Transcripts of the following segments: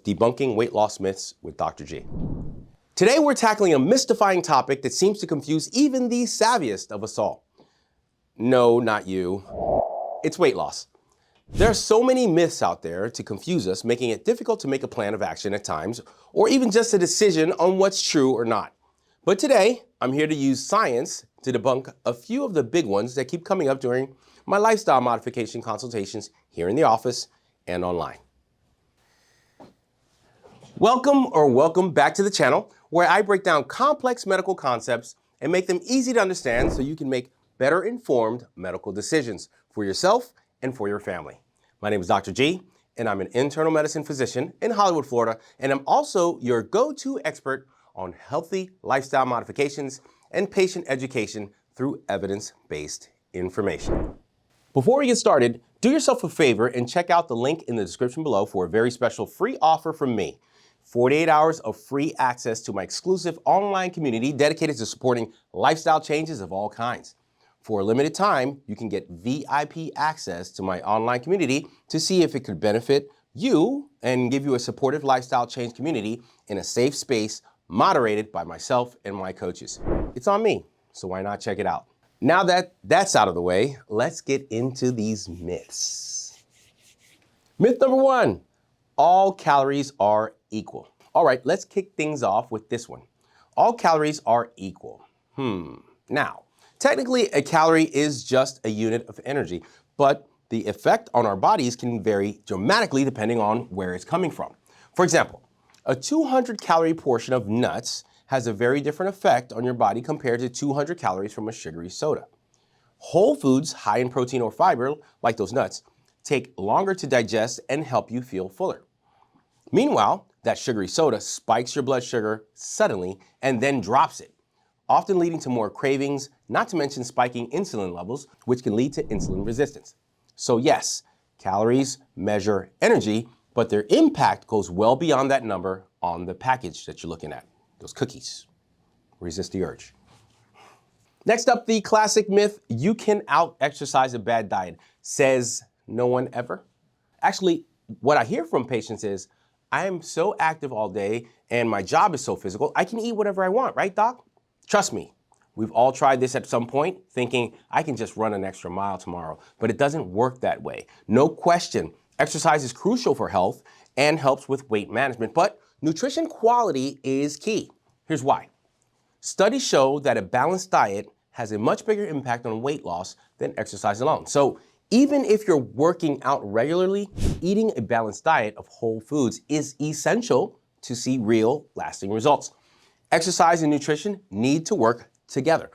Debunking Weight Loss Myths with Dr. G. Today we're tackling a mystifying topic that seems to confuse even the savviest of us all. No, not you. It's weight loss. There are so many myths out there to confuse us, making it difficult to make a plan of action at times, or even just a decision on what's true or not. But today, I'm here to use science to debunk a few of the big ones that keep coming up during my lifestyle modification consultations here in the office and online. Welcome back to the channel, where I break down complex medical concepts and make them easy to understand so you can make better informed medical decisions for yourself and for your family. My name is Dr. G, and I'm an internal medicine physician in Hollywood, Florida, and I'm also your go-to expert on healthy lifestyle modifications and patient education through evidence-based information. Before we get started, do yourself a favor and check out the link in the description below for a very special free offer from me. 48 hours of free access to my exclusive online community dedicated to supporting lifestyle changes of all kinds. For a limited time, you can get VIP access to my online community to see if it could benefit you and give you a supportive lifestyle change community in a safe space moderated by myself and my coaches. It's on me, so why not check it out? Now that that's out of the way, let's get into these myths. Myth number one, all calories are equal. All right, let's kick things off with this one. All calories are equal. Now, technically a calorie is just a unit of energy, but the effect on our bodies can vary dramatically depending on where it's coming from. For example, a 200 calorie portion of nuts has a very different effect on your body compared to 200 calories from a sugary soda. Whole foods high in protein or fiber, like those nuts, take longer to digest and help you feel fuller. Meanwhile, that sugary soda spikes your blood sugar suddenly and then drops it, often leading to more cravings, not to mention spiking insulin levels, which can lead to insulin resistance. So yes, calories measure energy, but their impact goes well beyond that number on the package that you're looking at, those cookies. Resist the urge. Next up, the classic myth, you can out-exercise a bad diet. Says no one ever. Actually, what I hear from patients is, I am so active all day and my job is so physical, I can eat whatever I want, right, doc? Trust me, we've all tried this at some point, thinking I can just run an extra mile tomorrow, but it doesn't work that way. No question, exercise is crucial for health and helps with weight management, but nutrition quality is key. Here's why. Studies show that a balanced diet has a much bigger impact on weight loss than exercise alone. So even if you're working out regularly, eating a balanced diet of whole foods is essential to see real, lasting results. Exercise and nutrition need to work together.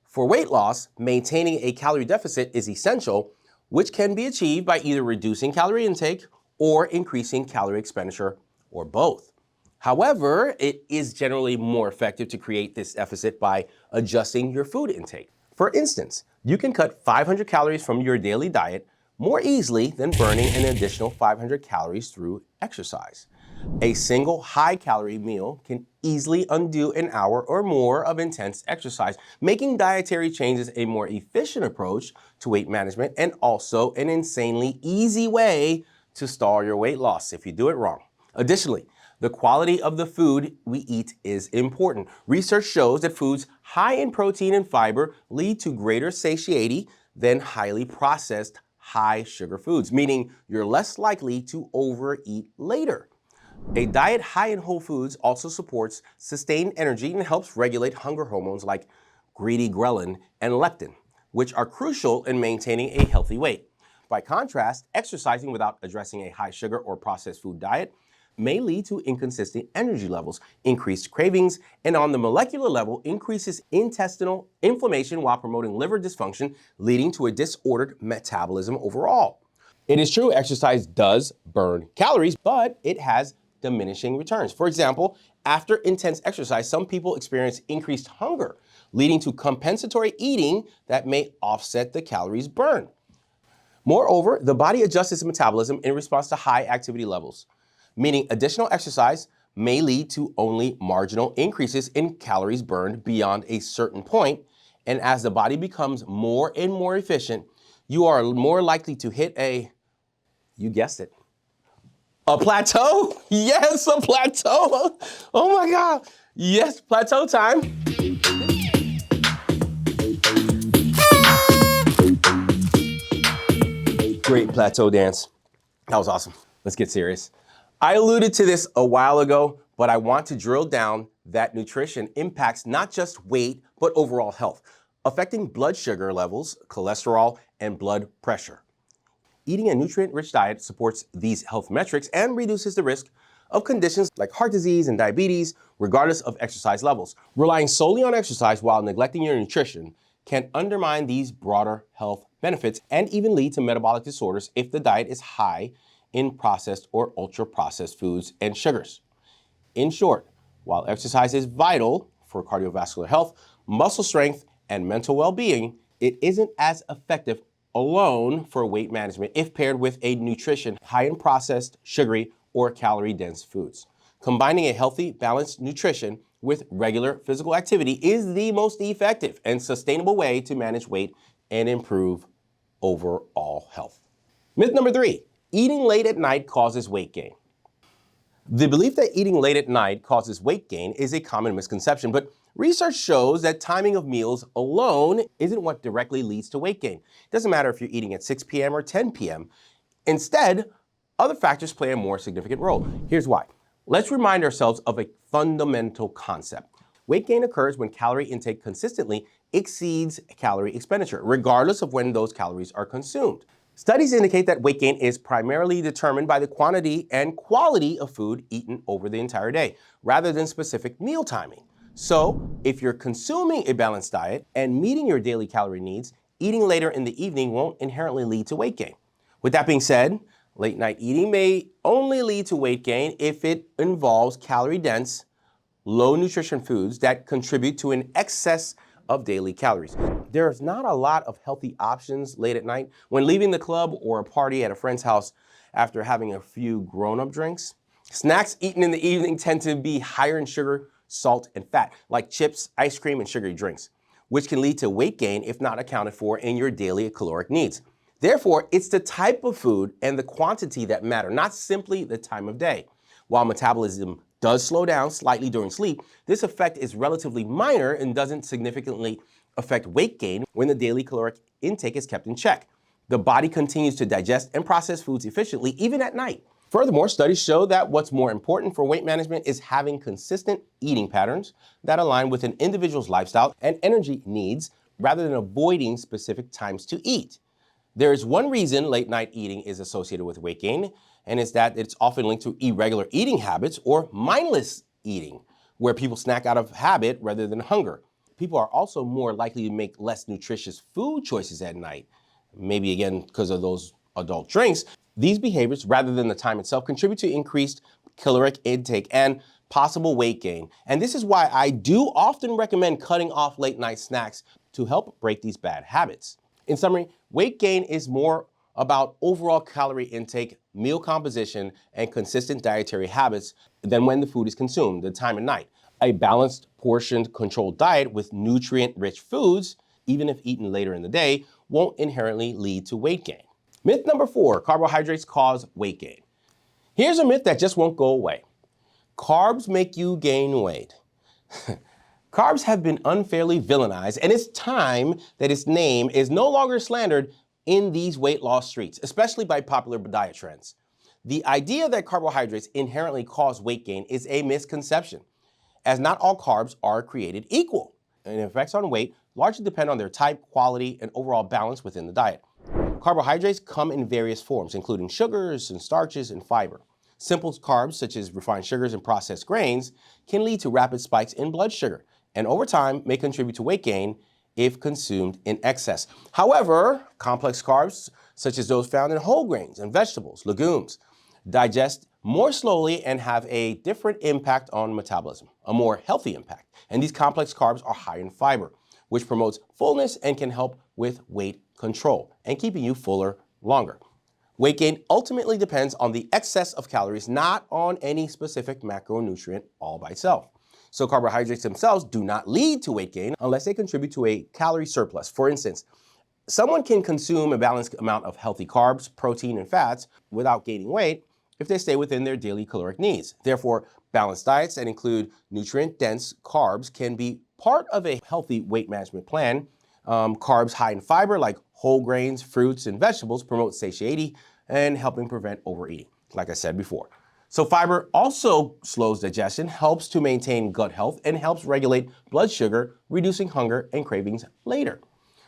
For weight loss, maintaining a calorie deficit is essential, which can be achieved by either reducing calorie intake or increasing calorie expenditure, or both. However, it is generally more effective to create this deficit by adjusting your food intake. For instance, you can cut 500 calories from your daily diet more easily than burning an additional 500 calories through exercise. A single high-calorie meal can easily undo an hour or more of intense exercise, making dietary changes a more efficient approach to weight management and also an insanely easy way to stall your weight loss if you do it wrong. Additionally, the quality of the food we eat is important. Research shows that foods high in protein and fiber lead to greater satiety than highly processed, high sugar foods, meaning you're less likely to overeat later. A diet high in whole foods also supports sustained energy and helps regulate hunger hormones like greedy ghrelin and leptin, which are crucial in maintaining a healthy weight. By contrast, exercising without addressing a high sugar or processed food diet may lead to inconsistent energy levels, increased cravings, and on the molecular level, increases intestinal inflammation while promoting liver dysfunction, leading to a disordered metabolism overall. It is true exercise does burn calories, but it has diminishing returns. For example, after intense exercise, some people experience increased hunger, leading to compensatory eating that may offset the calories burned. Moreover, the body adjusts its metabolism in response to high activity levels, meaning additional exercise may lead to only marginal increases in calories burned beyond a certain point. And as the body becomes more and more efficient, you are more likely to hit a, you guessed it, A plateau? Yes, a plateau. Oh my God. Yes, plateau time. Great plateau dance. That was awesome. Let's get serious. I alluded to this a while ago, but I want to drill down that nutrition impacts not just weight, but overall health, affecting blood sugar levels, cholesterol, and blood pressure. Eating a nutrient-rich diet supports these health metrics and reduces the risk of conditions like heart disease and diabetes, regardless of exercise levels. Relying solely on exercise while neglecting your nutrition can undermine these broader health benefits and even lead to metabolic disorders if the diet is high in processed or ultra-processed foods and sugars. In short, while exercise is vital for cardiovascular health, muscle strength, and mental well-being, it isn't as effective alone for weight management if paired with a nutrition high in processed, sugary, or calorie-dense foods. Combining a healthy, balanced nutrition with regular physical activity is the most effective and sustainable way to manage weight and improve overall health. Myth number 3, eating late at night causes weight gain. The belief that eating late at night causes weight gain is a common misconception, but research shows that timing of meals alone isn't what directly leads to weight gain. It doesn't matter if you're eating at 6 p.m. or 10 p.m. Instead, other factors play a more significant role. Here's why. Let's remind ourselves of a fundamental concept. Weight gain occurs when calorie intake consistently exceeds calorie expenditure, regardless of when those calories are consumed. Studies indicate that weight gain is primarily determined by the quantity and quality of food eaten over the entire day, rather than specific meal timing. So, if you're consuming a balanced diet and meeting your daily calorie needs, eating later in the evening won't inherently lead to weight gain. With that being said, late night eating may only lead to weight gain if it involves calorie-dense, low nutrition foods that contribute to an excess of daily calories. There's not a lot of healthy options late at night. When leaving the club or a party at a friend's house after having a few grown-up drinks, snacks eaten in the evening tend to be higher in sugar, salt, and fat, like chips, ice cream, and sugary drinks, which can lead to weight gain if not accounted for in your daily caloric needs. Therefore, it's the type of food and the quantity that matter, not simply the time of day. While metabolism does slow down slightly during sleep, this effect is relatively minor and doesn't significantly affect weight gain when the daily caloric intake is kept in check. The body continues to digest and process foods efficiently even at night. Furthermore, studies show that what's more important for weight management is having consistent eating patterns that align with an individual's lifestyle and energy needs rather than avoiding specific times to eat. There is one reason late night eating is associated with weight gain, and it's that it's often linked to irregular eating habits or mindless eating, where people snack out of habit rather than hunger. People are also more likely to make less nutritious food choices at night, maybe again because of those adult drinks. These behaviors, rather than the time itself, contribute to increased caloric intake and possible weight gain. And this is why I do often recommend cutting off late night snacks to help break these bad habits. In summary, weight gain is more about overall calorie intake, meal composition, and consistent dietary habits than when the food is consumed, the time of night. A balanced, portioned, controlled diet with nutrient-rich foods, even if eaten later in the day, won't inherently lead to weight gain. Myth number 4, carbohydrates cause weight gain. Here's a myth that just won't go away. Carbs make you gain weight. Carbs have been unfairly villainized, and it's time that its name is no longer slandered in these weight loss streets, especially by popular diet trends. The idea that carbohydrates inherently cause weight gain is a misconception, as not all carbs are created equal, and effects on weight largely depend on their type, quality, and overall balance within the diet. Carbohydrates come in various forms, including sugars and starches and fiber. Simple carbs, such as refined sugars and processed grains, can lead to rapid spikes in blood sugar, and over time may contribute to weight gain if consumed in excess. However, complex carbs, such as those found in whole grains and vegetables, legumes, digest more slowly and have a different impact on metabolism, a more healthy impact. And these complex carbs are high in fiber, which promotes fullness and can help with weight control and keeping you fuller longer. Weight gain ultimately depends on the excess of calories, not on any specific macronutrient all by itself. So carbohydrates themselves do not lead to weight gain unless they contribute to a calorie surplus. For instance, someone can consume a balanced amount of healthy carbs, protein, and fats without gaining weight if they stay within their daily caloric needs. Therefore, balanced diets that include nutrient-dense carbs can be part of a healthy weight management plan. Carbs high in fiber like whole grains, fruits, and vegetables promote satiety and helping prevent overeating, like I said before. So fiber also slows digestion, helps to maintain gut health, and helps regulate blood sugar, reducing hunger and cravings later.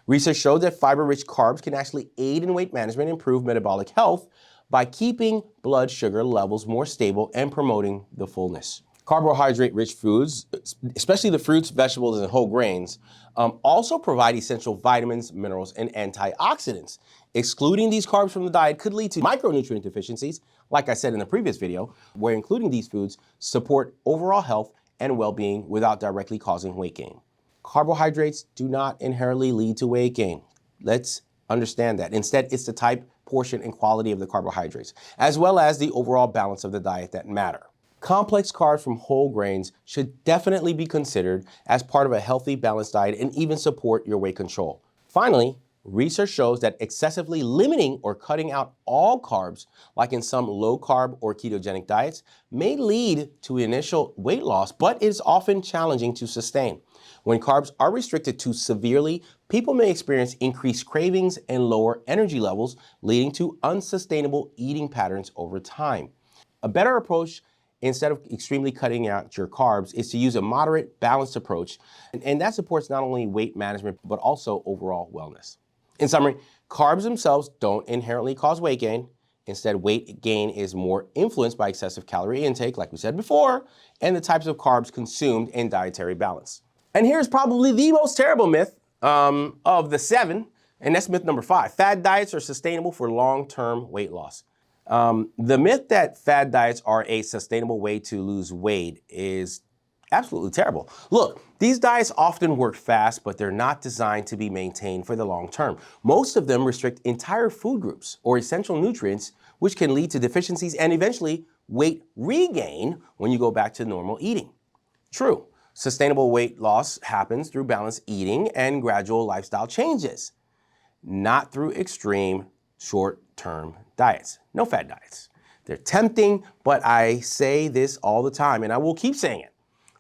Research showed that fiber-rich carbs can actually aid in weight management and improve metabolic health by keeping blood sugar levels more stable and promoting the fullness. Carbohydrate-rich foods, especially the fruits, vegetables, and whole grains, also provide essential vitamins, minerals, and antioxidants. Excluding these carbs from the diet could lead to micronutrient deficiencies, like I said in the previous video, where including these foods support overall health and well-being without directly causing weight gain. Carbohydrates do not inherently lead to weight gain. Let's understand that. Instead, it's the type, portion, and quality of the carbohydrates, as well as the overall balance of the diet that matter. Complex carbs from whole grains should definitely be considered as part of a healthy, balanced diet and even support your weight control. Finally, research shows that excessively limiting or cutting out all carbs, like in some low-carb or ketogenic diets, may lead to initial weight loss, but is often challenging to sustain. When carbs are restricted too severely, people may experience increased cravings and lower energy levels, leading to unsustainable eating patterns over time. A better approach, instead of extremely cutting out your carbs, is to use a moderate, balanced approach, and that supports not only weight management, but also overall wellness. In summary, carbs themselves don't inherently cause weight gain. Instead, weight gain is more influenced by excessive calorie intake, like we said before, and the types of carbs consumed in dietary balance. And here's probably the most terrible myth of the 7, and that's myth number 5. Fad diets are sustainable for long-term weight loss. The myth that fad diets are a sustainable way to lose weight is absolutely terrible. Look, these diets often work fast, but they're not designed to be maintained for the long term. Most of them restrict entire food groups or essential nutrients, which can lead to deficiencies and eventually weight regain when you go back to normal eating. True, sustainable weight loss happens through balanced eating and gradual lifestyle changes, not through extreme short-term diets. No fad diets. They're tempting, but I say this all the time, and I will keep saying it.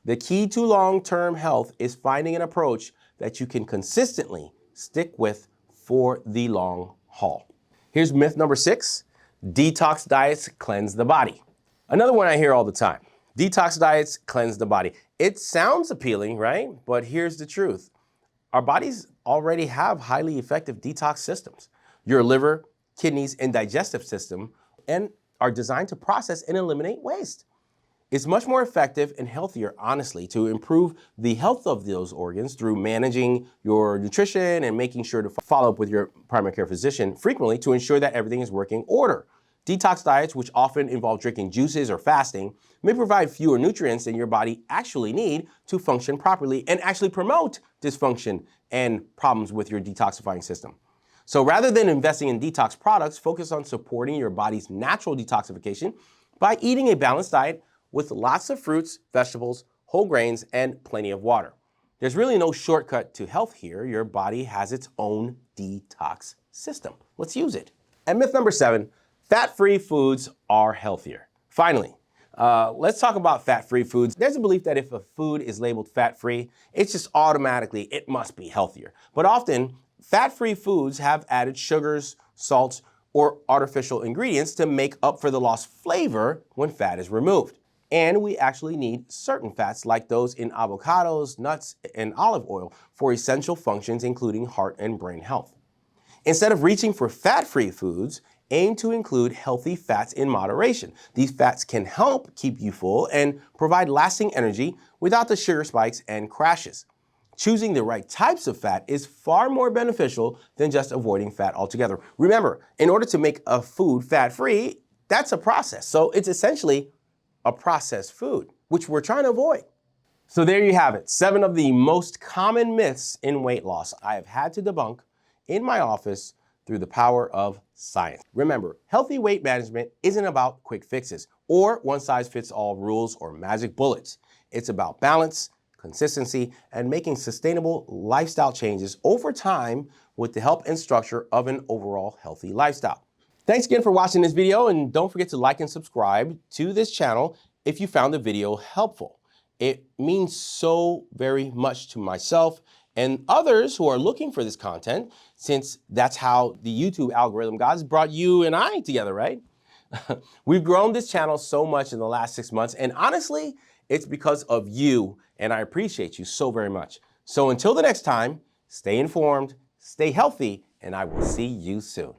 The key to long-term health is finding an approach that you can consistently stick with for the long haul. Here's myth number 6. Detox diets cleanse the body. Another one I hear all the time. Detox diets cleanse the body. It sounds appealing, right? But here's the truth. Our bodies already have highly effective detox systems. Your liver, kidneys, and digestive system and are designed to process and eliminate waste. It's much more effective and healthier, honestly, to improve the health of those organs through managing your nutrition and making sure to follow up with your primary care physician frequently to ensure that everything is working in order. Detox diets, which often involve drinking juices or fasting, may provide fewer nutrients than your body actually need to function properly and actually promote dysfunction and problems with your detoxifying system. So rather than investing in detox products, focus on supporting your body's natural detoxification by eating a balanced diet with lots of fruits, vegetables, whole grains, and plenty of water. There's really no shortcut to health here. Your body has its own detox system. Let's use it. And myth number 7, fat-free foods are healthier. Finally, let's talk about fat-free foods. There's a belief that if a food is labeled fat-free, it's just automatically, it must be healthier. But often, fat-free foods have added sugars, salts, or artificial ingredients to make up for the lost flavor when fat is removed. And we actually need certain fats like those in avocados, nuts, and olive oil for essential functions including heart and brain health. Instead of reaching for fat-free foods, aim to include healthy fats in moderation. These fats can help keep you full and provide lasting energy without the sugar spikes and crashes. Choosing the right types of fat is far more beneficial than just avoiding fat altogether. Remember, in order to make a food fat-free, that's a process. So it's essentially a processed food, which we're trying to avoid. So there you have it, 7 of the most common myths in weight loss I have had to debunk in my office through the power of science. Remember, healthy weight management isn't about quick fixes or one-size-fits-all rules or magic bullets. It's about balance, consistency, and making sustainable lifestyle changes over time with the help and structure of an overall healthy lifestyle. Thanks again for watching this video, and don't forget to like and subscribe to this channel if you found the video helpful. It means so very much to myself and others who are looking for this content, since that's how the YouTube algorithm gods brought you and I together, right? We've grown this channel so much in the last 6 months, and honestly, it's because of you, and I appreciate you so very much. So until the next time, stay informed, stay healthy, and I will see you soon.